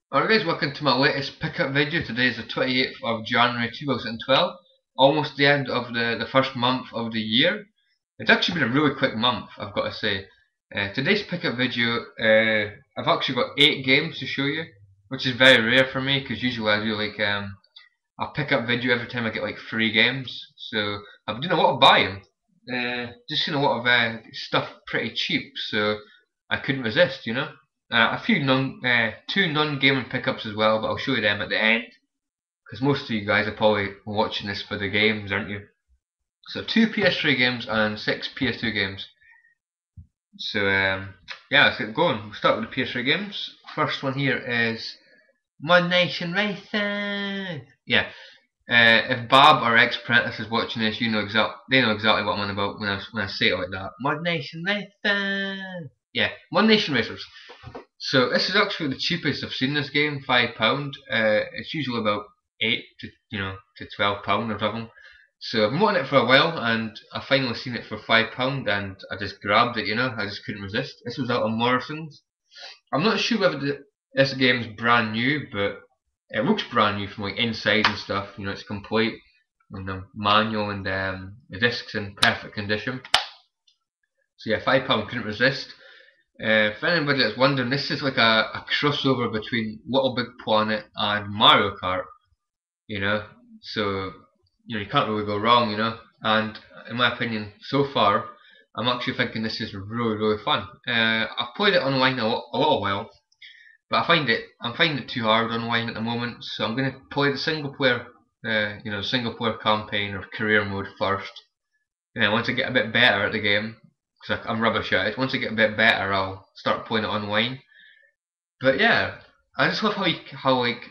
Alright guys, welcome to my latest pickup video. Today is the 28th of January 2012, almost the end of the first month of the year. It's actually been a really quick month, I've got to say. Today's pickup video, I've actually got 8 games to show you, which is very rare for me because usually I do like a pickup video every time I get like 3 games. So I've been doing a lot of buying, just seen a lot of stuff pretty cheap, so I couldn't resist, you know. A few two non-gaming pickups as well, but I'll show you them at the end because most of you guys are probably watching this for the games, aren't you? So 2 PS3 games and 6 PS2 games. So yeah, let's get going. We'll start with the PS3 games. First one here is Mod Nation Racing. Yeah. If Bob or ex-apprentice is watching this, they know exactly what I'm on about when I say it like that. Mod Nation Racing. Yeah, Mod Nation Racers. So this is actually the cheapest I've seen this game, £5. It's usually about £8 to £12 or something. So I've been wanting it for a while, and I finally seen it for £5, and I just grabbed it. I just couldn't resist. This was out on Morrison's. I'm not sure whether this game's brand new, but it looks brand new from like inside and stuff. It's complete, and the manual and the discs in perfect condition. So yeah, £5 couldn't resist. For anybody that's wondering, this is like a crossover between Little Big Planet and Mario Kart, so you can't really go wrong, and in my opinion, so far, I'm actually thinking this is really fun. I've played it online a little while, but I'm finding it too hard online at the moment, so I'm going to play the single player, single player campaign or career mode first, and then once I get a bit better at the game, because I'm rubbish at it. Once I get a bit better, I'll start playing it online. But yeah, I just love how like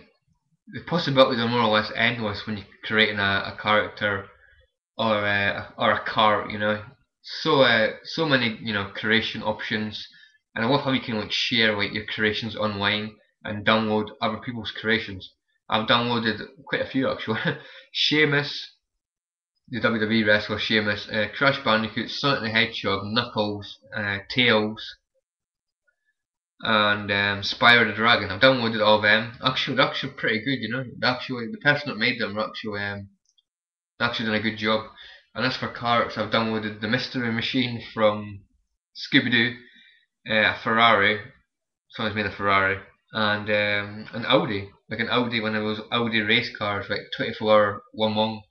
the possibilities are more or less endless when you're creating a character or a cart. So many creation options, and I love how you can like share like your creations online and download other people's creations. I've downloaded quite a few actually. Sheamus, the WWE wrestler Sheamus, Crash Bandicoot, Sonic the Hedgehog, Knuckles, Tails, and Spyro the Dragon. I've downloaded all of them. Actually, they're actually pretty good, Actually, the person that made them are actually done a good job. And as for carts, I've downloaded the Mystery Machine from Scooby-Doo, a Ferrari, someone's made a Ferrari, and an Audi, like an Audi, one of those Audi race cars, like 24-hour Le Mans.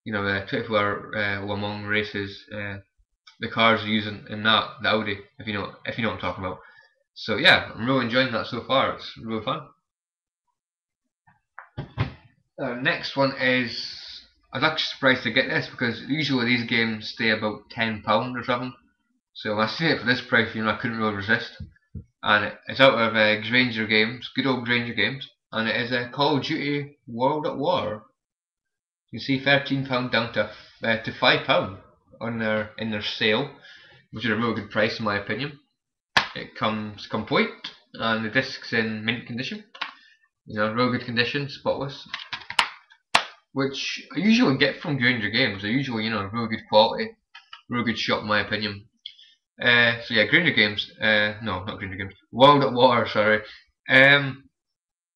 The 24-hour Le Mans races, the cars are using in that, the Audi, if you know what I'm talking about. So yeah, I'm really enjoying that so far. It's really fun. Next one is, I was actually surprised to get this because usually these games stay about £10 or something. So when I see it for this price, I couldn't really resist. And it's out of Granger Games, good old Granger Games, and it is Call of Duty World at War. You can see £13 down to £5 on in their sale, which is a really good price in my opinion. It comes complete, and the disc's in mint condition. Real good condition, spotless. Which I usually get from Granger Games. They're usually, real good quality, real good shop in my opinion. So yeah, Granger Games. No, not Granger Games. World at War. Sorry.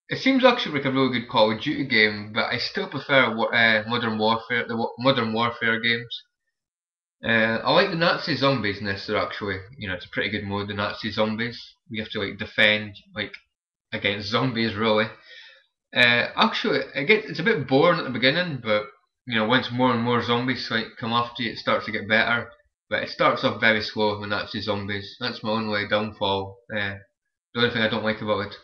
It seems actually like a really good Call of Duty game, but I still prefer Modern Warfare, the Modern Warfare games. I like the Nazi zombies in this. They're actually, it's a pretty good mode. The Nazi zombies. We have to like defend like against zombies, really. Actually, it's a bit boring at the beginning, but once more and more zombies like come after you, it starts to get better. But it starts off very slow with Nazi zombies. That's my only downfall. The only thing I don't like about it.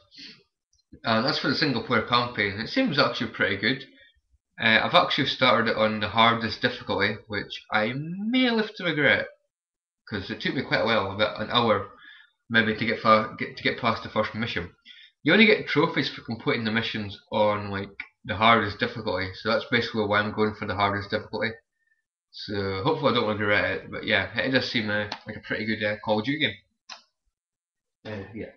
And as for the single player campaign, it seems actually pretty good. I've actually started it on the hardest difficulty, which I may live to regret, because it took me quite a while, about an hour maybe to get past the first mission. You only get trophies for completing the missions on like the hardest difficulty, so that's basically why I'm going for the hardest difficulty. So hopefully I don't regret it, but yeah, it does seem like a pretty good Call of Duty game. Yeah.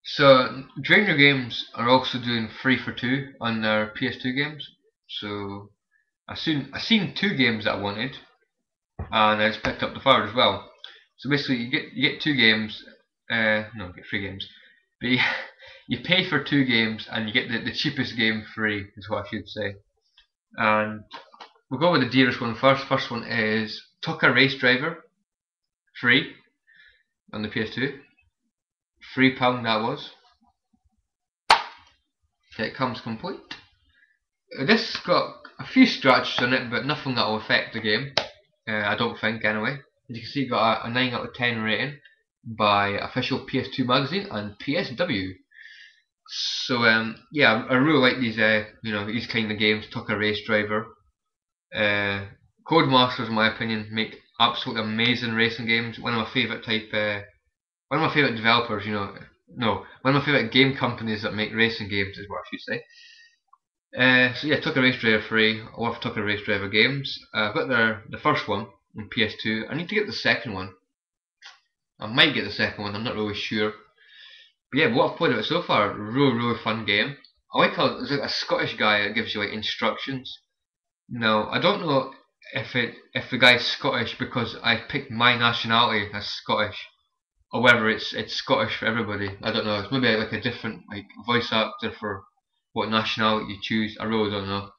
So Granger Games are also doing 3 for 2 on their PS2 games. So I seen 2 games that I wanted, and I just picked up the third as well. So basically, you get 2 games. No, you get 3 games. But you pay for 2 games and you get the cheapest game free, is what I should say. And we'll go with the dearest one first. First one is Tucker Race Driver, free on the PS2. £3 that was. It comes complete. This got a few scratches on it, but nothing that will affect the game. I don't think, anyway. As you can see, it got a 9 out of 10 rating by official PS2 magazine and PSW. So yeah, I really like these these kind of games. Tucker Race Driver. Codemasters, in my opinion, make absolutely amazing racing games. One of my favourite one of my favourite developers. One of my favourite game companies that make racing games is what I should say. So yeah, Tucker Race Driver free. I love Tucker Race Driver games. I've got the first one on PS2. I need to get the second one. I might get the second one. I'm not really sure. But yeah, what I've played of it so far, really fun game. I like how there's like a Scottish guy that gives you like instructions. Now I don't know if the guy's Scottish because I picked my nationality as Scottish, or whether it's Scottish for everybody. I don't know. It's maybe like a different like voice actor for what nationality you choose. I really don't know.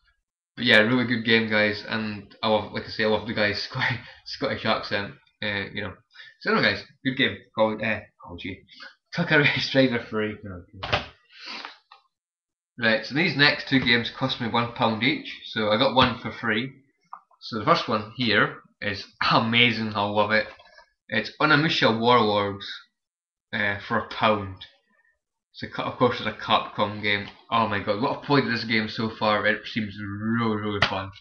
But yeah, really good game, guys. And I love, like I say, I love the guy's Scottish accent. So anyway, guys, good game. Called G. Tucker Race Driver free. Right, so these next 2 games cost me £1 each, so I got one for free. So the first one here is amazing. I love it. It's Onimusha Warlords for £1. So of course it's a Capcom game. Oh my god, what I've played this game so far, it seems really fun.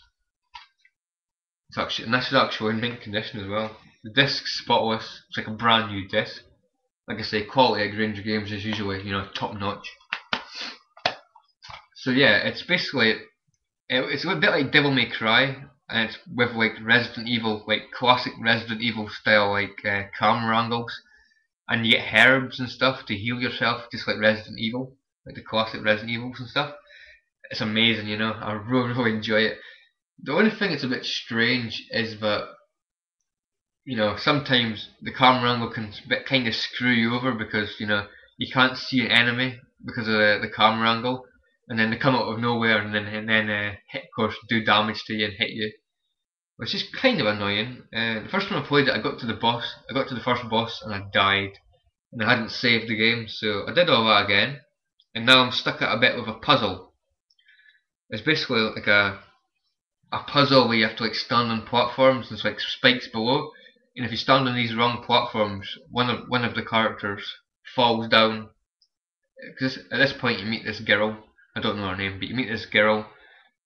And this is actually in mint condition as well. The disc's spotless. It's like a brand new disc. Like I say, quality at Granger Games is usually top notch. So yeah, it's basically it's a bit like Devil May Cry, and it's with like Resident Evil, like classic Resident Evil style like camera angles, and you get herbs and stuff to heal yourself, just like Resident Evil, like the classic Resident Evils and stuff. It's amazing, I really enjoy it. The only thing that's a bit strange is that sometimes the camera angle can kind of screw you over because you can't see an enemy because of the camera angle, and then they come out of nowhere and then hit, of course, do damage to you and hit you, which is kind of annoying. The first time I played it, I got to the first boss and I died, and I hadn't saved the game, so I did all that again, and now I'm stuck at a bit with a puzzle. It's basically like a puzzle where you have to like stand on platforms, and there's like spikes below, and if you stand on these wrong platforms, one of the characters falls down. Because at this point you meet this girl, I don't know her name, but you meet this girl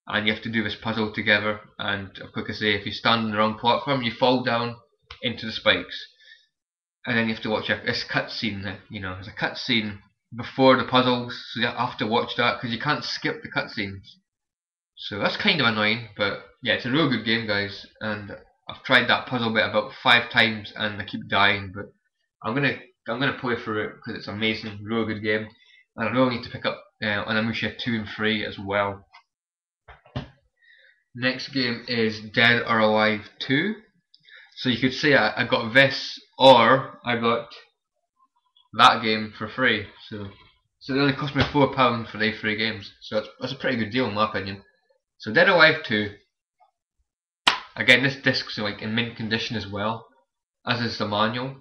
and you have to do this puzzle together, and like I say, if you stand on the wrong platform you fall down into the spikes, and then you have to watch this cutscene. There's a cutscene before the puzzles, so you have to watch that because you can't skip the cutscenes. So that's kind of annoying, but yeah, it's a real good game, guys, and I've tried that puzzle bit about 5 times and I keep dying, but I'm gonna play through it because it's amazing, real good game, and I really need to pick up Onimusha 2 and 3 as well. Next game is Dead or Alive 2. So you could say I got this, or I got that game for free. So it only cost me £4 for these 3 games. So that's a pretty good deal in my opinion. So Dead or Alive 2. Again, this disc's like in mint condition as well, as is the manual.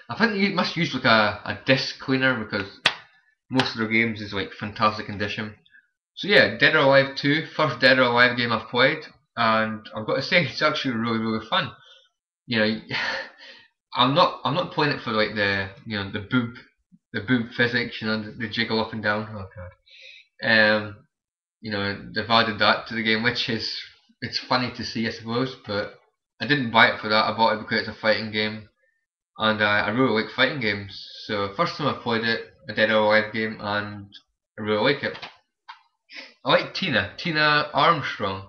I think you must use like a disc cleaner because most of their games is like fantastic condition. So yeah, Dead or Alive 2, first Dead or Alive game I've played, and I've got to say it's actually really fun. I'm not playing it for like the boob physics, the jiggle up and down. Oh god. They've added that to the game, which is, it's funny to see, I suppose, but I didn't buy it for that. I bought it because it's a fighting game, and I really like fighting games. So first time I played it, a Dead or Alive game, and I really like it. I like Tina Armstrong.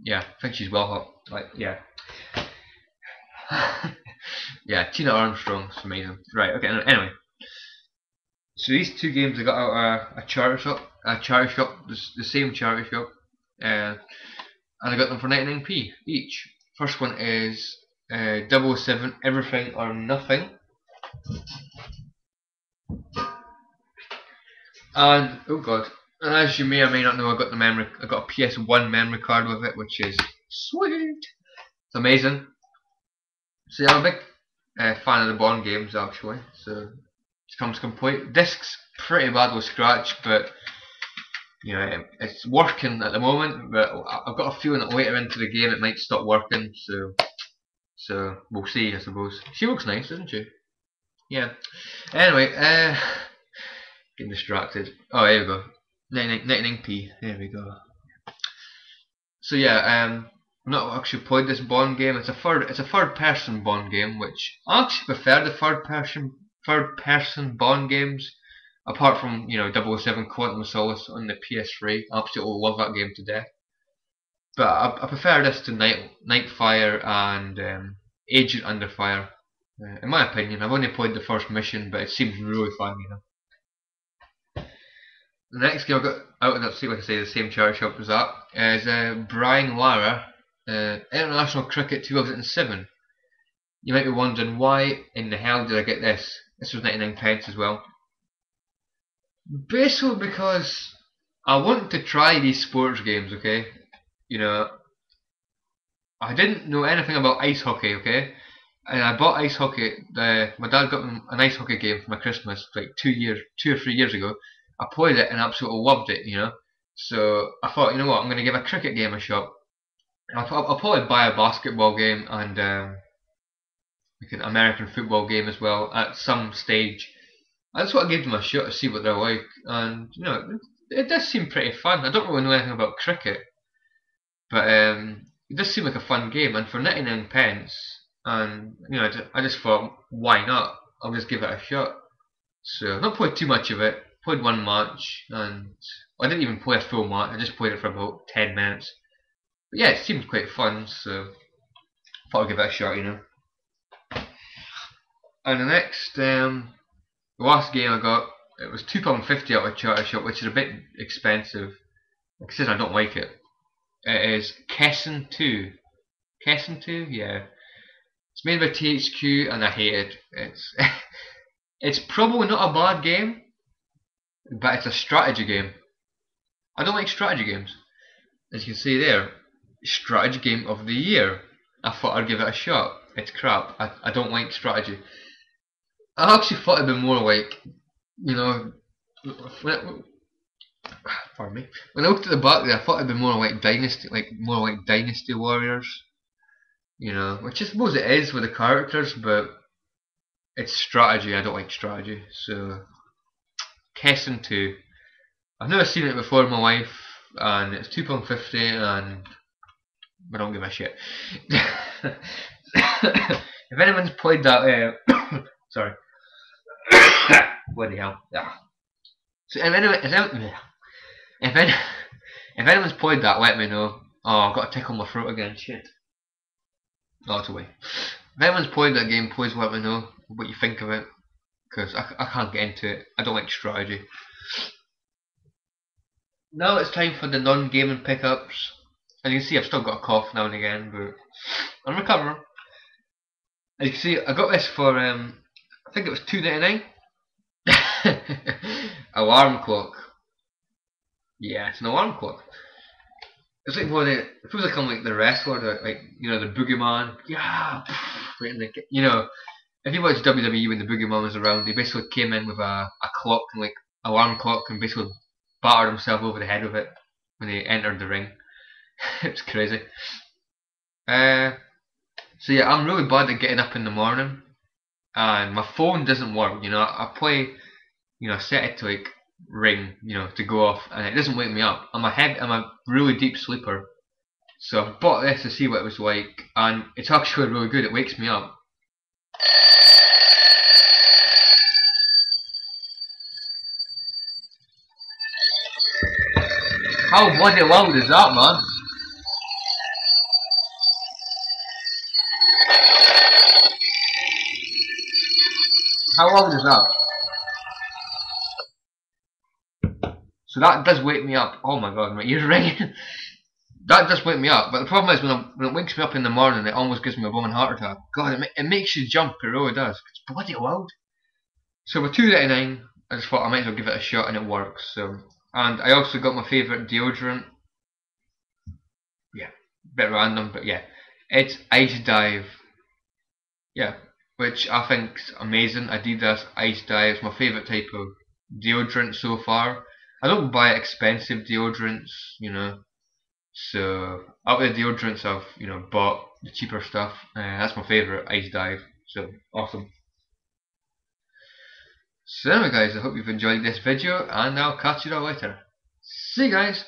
Yeah, I think she's well hot. Like, yeah. Yeah, Tina Armstrong's amazing. Right, okay, anyway. So these 2 games I got out of a charity shop, the same charity shop, and I got them for 99p each. First one is 007 Everything or Nothing. And oh god, and as you may or may not know, I got a PS1 memory card with it, which is sweet. It's amazing. So yeah, I'm a big fan of the Bond games actually. So it comes complete. Disc's pretty bad with scratch, but you know it's working at the moment. But I've got a feeling that later into the game it might stop working. So we'll see, I suppose. She looks nice, doesn't she? Yeah. Anyway, getting distracted. Oh, here we go. 99p. There we go. So yeah, I've not actually played this Bond game. It's a third person Bond game, which I actually prefer the third person Bond games. Apart from 007 Quantum of Solace on the PS3, I absolutely love that game to death. But I prefer this to Nightfire and Agent Under Fire. In my opinion, I've only played the first mission, but it seems really fun, The next game I got out of that, like I say, the same charity shop as that, is Brian Lara, International Cricket 2007. You might be wondering, why in the hell did I get this? This was 99 pence as well. Basically because I wanted to try these sports games, okay? I didn't know anything about ice hockey, okay? And I bought ice hockey. My dad got me an ice hockey game for my Christmas like 2 or 3 years ago. I played it and absolutely loved it, So I thought, you know what, I'm going to give a cricket game a shot. I'll probably buy a basketball game and like an American football game as well at some stage. I just want to give them a shot to see what they're like, and it does seem pretty fun. I don't really know anything about cricket, but it does seem like a fun game. And for 99 pence, and I just thought, why not? I'll just give it a shot. So I've not played too much of it. Played one match, and I didn't even play a full match. I just played it for about 10 minutes. But yeah, it seemed quite fun, so I thought I'd give it a shot, And the next, the last game I got, it was £2.50 out of Charter Shop, which is a bit expensive. Like I said, I don't like it. It is Kessen 2. Kessen 2? Yeah. It's made by THQ and I hate it. It's probably not a bad game, but it's a strategy game. I don't like strategy games. As you can see there, strategy game of the year. I thought I'd give it a shot. It's crap. I don't like strategy. I actually thought it'd be more like, pardon me. When I looked at the back there, I thought it'd be more like Dynasty Warriors. Which I suppose it is with the characters, but it's strategy. I don't like strategy. So, Kessen 2. I've never seen it before in my life, and it's £2.50, and I don't give a shit. If anyone's played that, sorry. Bloody hell. Yeah. So if anyone's played that, let me know. Oh, I've got to tickle my throat again. Shit. Oh, it's away. If anyone's played that game, please let me know what you think of it, because I can't get into it. I don't like strategy. Now it's time for the non-gaming pickups. As you can see, I've still got a cough now and again, but I'm recovering. As you can see, I got this for I think it was £2.99. Alarm clock. Yeah, it's an alarm clock. It's like one of the, it feels like I'm like the wrestler, the boogeyman. Yeah, if you watch WWE when the boogeyman was around, he basically came in with a clock and like alarm clock and basically battered himself over the head with it when he entered the ring. It's crazy. So yeah, I'm really bad at getting up in the morning, and my phone doesn't work. I play, set it to like ring, to go off, and it doesn't wake me up. I'm a really deep sleeper, so I bought this to see what it was like, and it's actually really good. It wakes me up. How bloody loud is that, man? How loud is that? So that does wake me up. Oh my god, my ears are ringing. That does wake me up, but the problem is when it wakes me up in the morning, it almost gives me a blooming heart attack. God, it makes you jump, it really does. It's bloody loud. So for £2.99, I just thought I might as well give it a shot, and it works. So, and I also got my favourite deodorant. Yeah, bit random, but yeah, it's Ice Dive. Yeah, which I think's amazing. Adidas Ice Dive is my favourite type of deodorant so far. I don't buy expensive deodorants, you know. So out of the deodorants I've bought, the cheaper stuff, that's my favourite, Ice Dive. So awesome. So anyway guys, I hope you've enjoyed this video, and I'll catch you all later. See you guys!